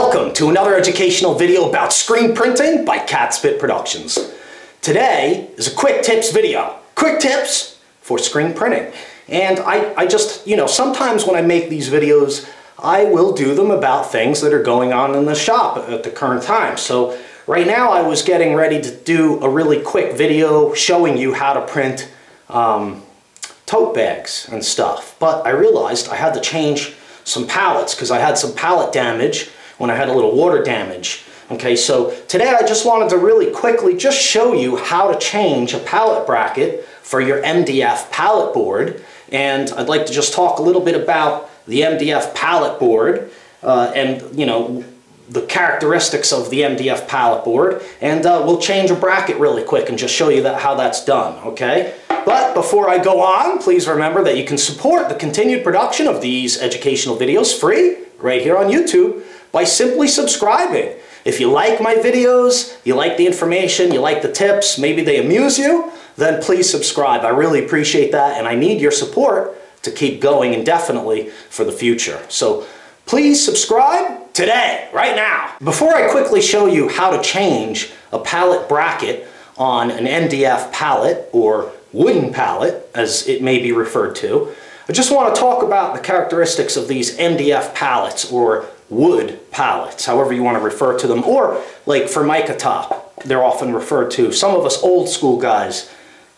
Welcome to another educational video about screen printing by Catspit Productions. Today is a quick tips video. Quick tips for screen printing. And I just, sometimes when I make these videos, I will do them about things that are going on in the shop at the current time. So right now I was getting ready to do a really quick video showing you how to print tote bags and stuff. But I realized I had to change some pallets because I had some pallet damage when I had a little water damage. Okay, so today I just wanted to really quickly just show you how to change a pallet bracket for your MDF pallet board. And I'd like to just talk a little bit about the MDF pallet board and the characteristics of the MDF pallet board, and we'll change a bracket really quick and just show you how that's done, okay? But before I go on, please remember that you can support the continued production of these educational videos free right here on YouTube by simply subscribing. If you like my videos, you like the information, you like the tips, maybe they amuse you, then please subscribe. I really appreciate that, and I need your support to keep going indefinitely for the future. So please subscribe today, right now. Before I quickly show you how to change a pallet bracket on an MDF pallet, or wooden pallet as it may be referred to, I just want to talk about the characteristics of these MDF pallets, or wood pallets, however you want to refer to them, or like Formica top, they're often referred to. Some of us old school guys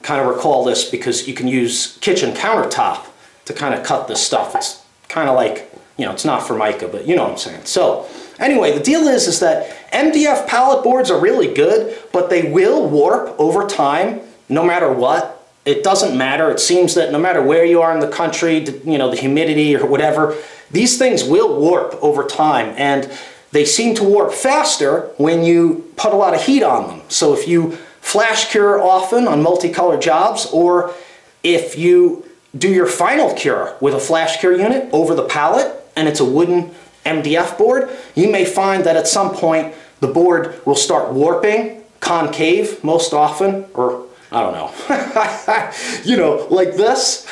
kind of recall this because you can use kitchen countertop to kind of cut this stuff. It's kind of like, it's not Formica, but you know what I'm saying. So anyway, the deal is that MDF pallet boards are really good, but they will warp over time no matter what. It doesn't matter. It seems that no matter where you are in the country, the humidity or whatever, these things will warp over time, and they seem to warp faster when you put a lot of heat on them. So if you flash cure often on multicolored jobs, or if you do your final cure with a flash cure unit over the pallet and it's a wooden MDF board, you may find that at some point the board will start warping, concave most often, or I don't know, like this,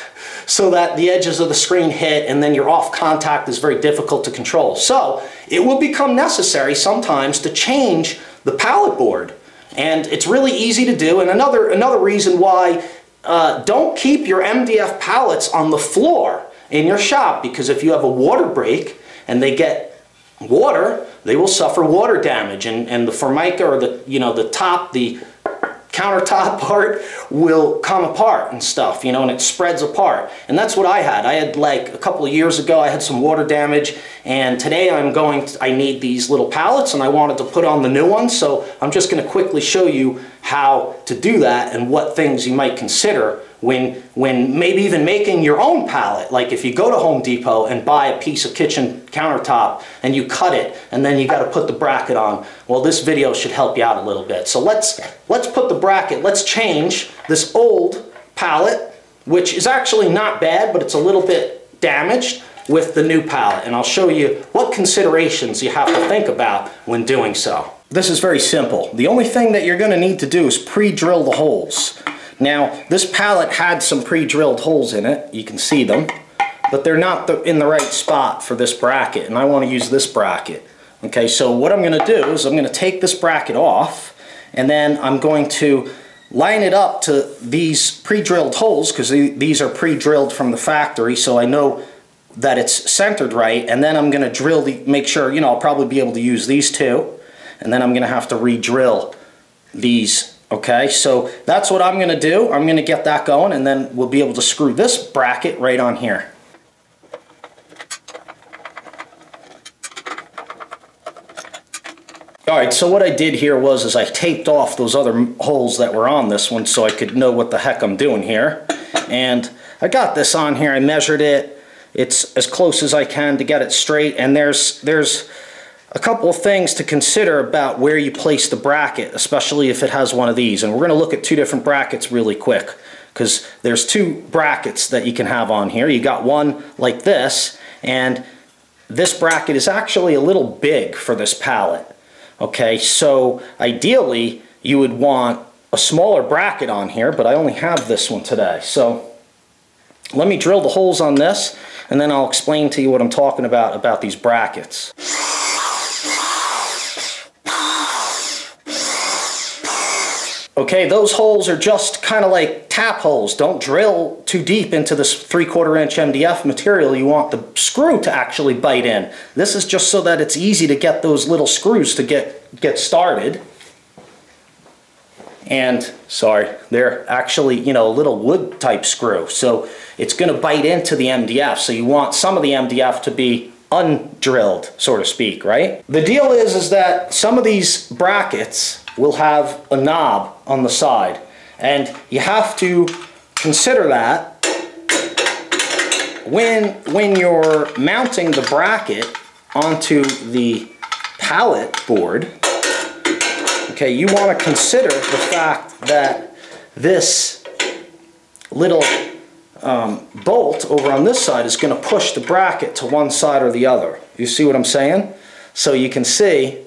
so that the edges of the screen hit and then your off contact is very difficult to control. So it will become necessary sometimes to change the pallet board, and it's really easy to do. And another reason why, don't keep your MDF pallets on the floor in your shop, because if you have a water break and they get water, they will suffer water damage, and the Formica, or the top, the countertop part will come apart and stuff, and it spreads apart. And that's what I had. Like a couple of years ago, I had some water damage, and today I need these little pallets, and I wanted to put on the new ones. So I'm just going to quickly show you how to do that and what things you might consider when maybe even making your own pallet. Like if you go to Home Depot and buy a piece of kitchen countertop and you cut it and then you got to put the bracket on, well, this video should help you out a little bit. So let's put the bracket, let's change this old pallet, which is actually not bad, but it's a little bit damaged, with the new pallet, and I'll show you what considerations you have to think about when doing so. This is very simple. The only thing that you're going to need to do is pre-drill the holes. Now, this pallet had some pre-drilled holes in it. You can see them, but they're not in the right spot for this bracket, and I want to use this bracket. Okay, so what I'm going to do is I'm going to take this bracket off, and then I'm going to line it up to these pre-drilled holes, because these are pre-drilled from the factory, so I know that it's centered right. And then I'm going to make sure, I'll probably be able to use these two, and then I'm going to have to re-drill these. Okay, so that's what I'm going to do. I'm going to get that going, and then we'll be able to screw this bracket right on here. Alright, so what I did here was I taped off those other holes that were on this one so I could know what the heck I'm doing here. And I got this on here, I measured it. It's as close as I can to get it straight, and there's a couple of things to consider about where you place the bracket, especially if it has one of these. And we're going to look at two different brackets really quick, because there's two brackets that you can have on here. You got one like this, and this bracket is actually a little big for this pallet. Okay, so ideally you would want a smaller bracket on here, but I only have this one today. So let me drill the holes on this, and then I'll explain to you what I'm talking about these brackets. Okay, those holes are just kind of like tap holes. Don't drill too deep into this 3/4 inch MDF material. You want the screw to actually bite in. This is just so that it's easy to get those little screws to get started. And, sorry, they're actually, you know, a little wood type screw. So it's going to bite into the MDF. So you want some of the MDF to be undrilled, so to speak, right? The deal is that some of these brackets will have a knob on the side, and you have to consider that when you're mounting the bracket onto the pallet board. Okay, you want to consider the fact that this little bolt over on this side is going to push the bracket to one side or the other. You see what I'm saying? So you can see,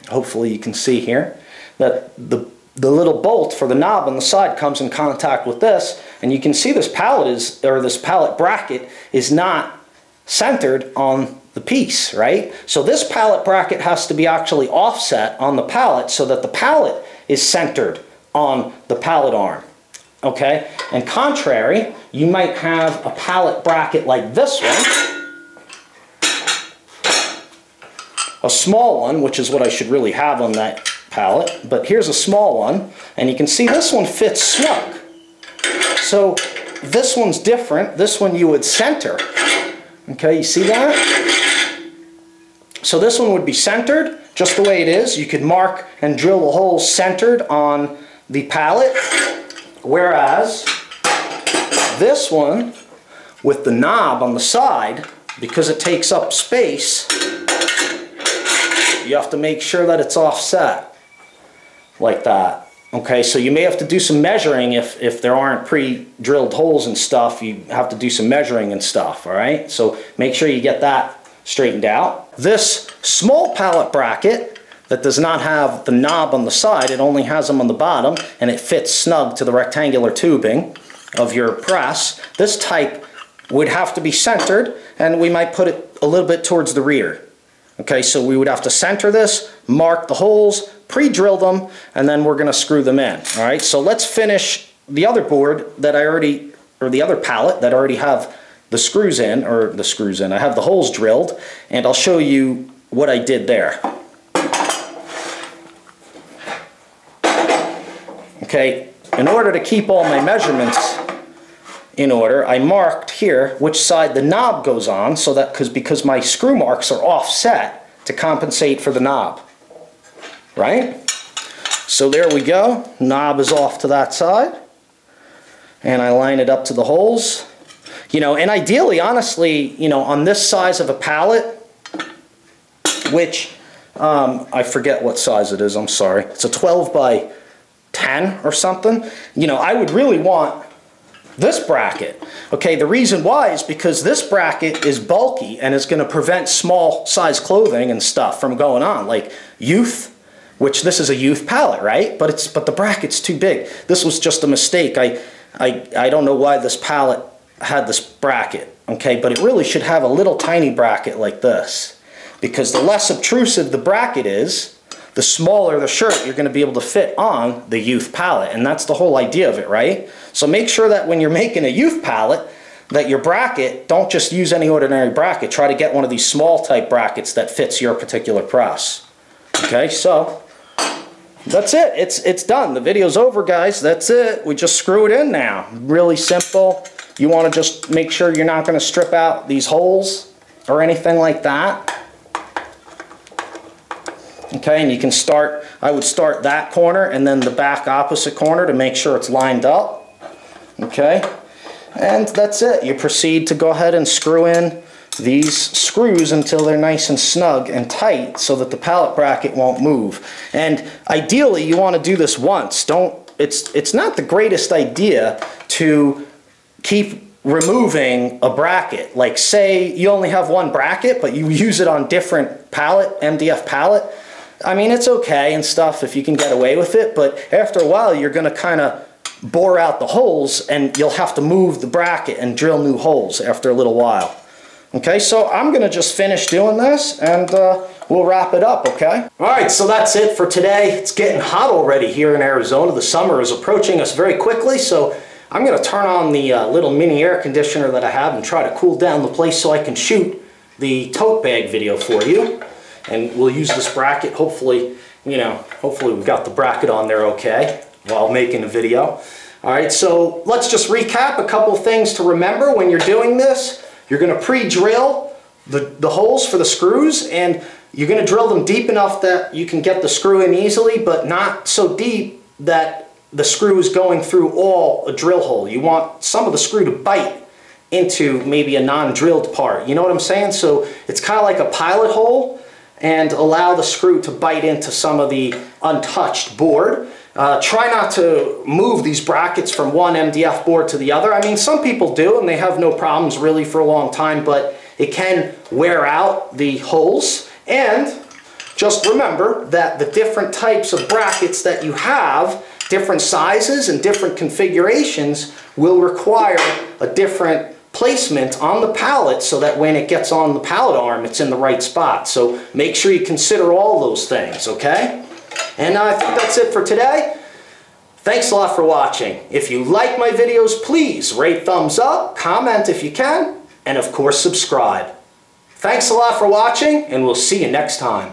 hopefully you can see here, that the little bolt for the knob on the side comes in contact with this, and you can see this pallet bracket is not centered on the piece, right? So this pallet bracket has to be actually offset on the pallet so that the pallet is centered on the pallet arm. Okay? And contrary, you might have a pallet bracket like this one, a small one, which is what I should really have on that pallet, but here's a small one, and you can see this one fits snug. So this one's different. This one you would center. Okay, you see that? So this one would be centered just the way it is. You could mark and drill the holes centered on the pallet, whereas this one with the knob on the side, because it takes up space, you have to make sure that it's offset like that. Okay, so you may have to do some measuring if there aren't pre-drilled holes and stuff. You have to do some measuring and stuff, all right? So make sure you get that straightened out. This small pallet bracket that does not have the knob on the side, it only has them on the bottom, and it fits snug to the rectangular tubing of your press. This type would have to be centered, and we might put it a little bit towards the rear. Okay, so we would have to center this, mark the holes, pre-drill them, and then we're going to screw them in. All right, so let's finish the other board that I already, or the other pallet that I already have the screws in, I have the holes drilled, and I'll show you what I did there. Okay, in order to keep all my measurements in order, I marked here which side the knob goes on, so that because my screw marks are offset to compensate for the knob. Right? So there we go. Knob is off to that side, and I line it up to the holes. You know, and ideally, honestly, you know, on this size of a pallet, which I forget what size it is, I'm sorry. It's a 12 by 10 or something. You know, I would really want this bracket. Okay, the reason why is because this bracket is bulky and is going to prevent small size clothing and stuff from going on, like youth, which this is a youth pallet, right? But the bracket's too big. This was just a mistake. I don't know why this pallet had this bracket, okay, but it really should have a little tiny bracket like this, because the less obtrusive the bracket is, the smaller the shirt you're going to be able to fit on the youth pallet, and that's the whole idea of it, right? So make sure that when you're making a youth pallet, that your bracket, don't just use any ordinary bracket. Try to get one of these small type brackets that fits your particular press. Okay, so that's it. It's done. The video's over, guys. That's it. We just screw it in now. Really simple. You want to just make sure you're not going to strip out these holes or anything like that. Okay, and you can start, I would start that corner and then the back opposite corner to make sure it's lined up. Okay, and that's it. You proceed to go ahead and screw in these screws until they're nice and snug and tight so that the pallet bracket won't move. And ideally you want to do this once. It's not the greatest idea to keep removing a bracket. Like say you only have one bracket but you use it on different pallet, MDF pallet. I mean, it's okay and stuff if you can get away with it, but after a while you're going to kind of bore out the holes and you'll have to move the bracket and drill new holes after a little while. Okay, so I'm going to just finish doing this and we'll wrap it up, okay? Alright, so that's it for today. It's getting hot already here in Arizona. The summer is approaching us very quickly, so I'm going to turn on the little mini air conditioner that I have and try to cool down the place so I can shoot the tote bag video for you. And we'll use this bracket, hopefully, hopefully we've got the bracket on there okay while making the video. Alright, so let's just recap a couple of things to remember when you're doing this. You're going to pre-drill the holes for the screws, and you're going to drill them deep enough that you can get the screw in easily, but not so deep that the screw is going through all a drill hole. You want some of the screw to bite into maybe a non-drilled part. You know what I'm saying? So it's kind of like a pilot hole, and allow the screw to bite into some of the untouched board. Try not to move these brackets from one MDF board to the other. I mean, some people do, and they have no problems really for a long time, but it can wear out the holes. And just remember that the different types of brackets that you have, different sizes and different configurations, will require a different placement on the pallet so that when it gets on the pallet arm, it's in the right spot. So make sure you consider all those things, okay? And I think that's it for today. Thanks a lot for watching. If you like my videos, please rate, thumbs up, comment if you can, and of course subscribe. Thanks a lot for watching, and we'll see you next time.